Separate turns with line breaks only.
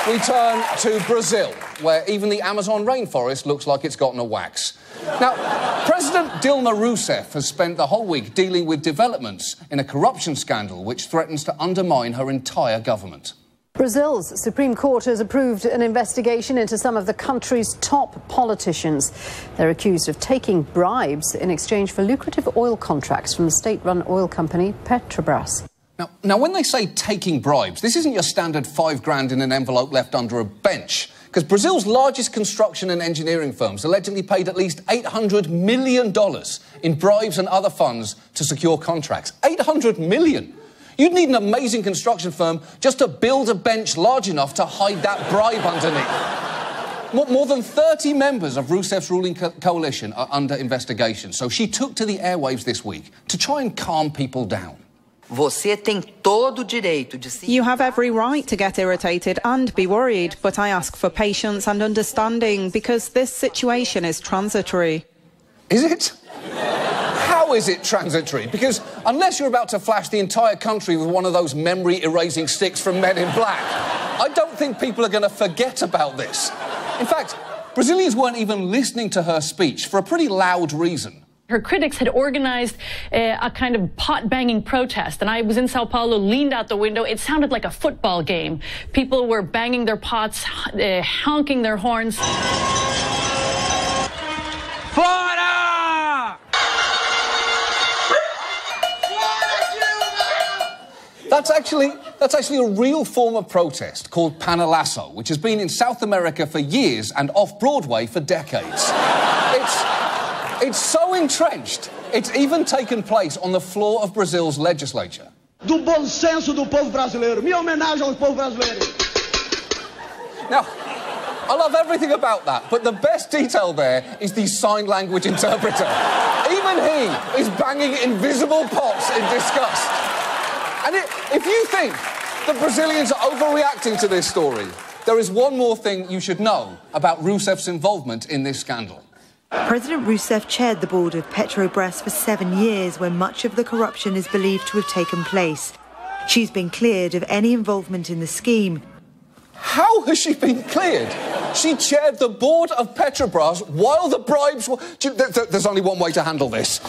We turn to Brazil, where even the Amazon rainforest looks like it's gotten a wax. Now, President Dilma Rousseff has spent the whole week dealing with developments in a corruption scandal which threatens to undermine her entire government.
Brazil's Supreme Court has approved an investigation into some of the country's top politicians. They're accused of taking bribes in exchange for lucrative oil contracts from the state-run oil company Petrobras.
Now, when they say taking bribes, this isn't your standard $5,000 in an envelope left under a bench, because Brazil's largest construction and engineering firms allegedly paid at least $800 million in bribes and other funds to secure contracts. $800 million! You'd need an amazing construction firm just to build a bench large enough to hide that bribe underneath. More than 30 members of Rousseff's ruling coalition are under investigation, so she took to the airwaves this week to try and calm people down.
You have every right to get irritated and be worried, but I ask for patience and understanding because this situation is transitory.
Is it? How is it transitory? Because unless you're about to flash the entire country with one of those memory-erasing sticks from Men in Black, I don't think people are going to forget about this. In fact, Brazilians weren't even listening to her speech for a pretty loud reason.
Her critics had organized a kind of pot-banging protest, and I was in Sao Paulo, leaned out the window. It sounded like a football game. People were banging their pots, honking their horns.
Fora!
That's actually a real form of protest called panelazo, which has been in South America for years and off-Broadway for decades. It's so entrenched, it's even taken place on the floor of Brazil's legislature.
Do bom senso do povo brasileiro. Minha homenagem ao povo brasileiro.
Now, I love everything about that, but the best detail there is the sign language interpreter. Even he is banging invisible pots in disgust. And if you think the Brazilians are overreacting to this story, there is one more thing you should know about Rousseff's involvement in this scandal.
President Rousseff chaired the board of Petrobras for 7 years when much of the corruption is believed to have taken place. She's been cleared of any involvement in the scheme.
How has she been cleared? She chaired the board of Petrobras while the bribes were... There's only one way to handle this.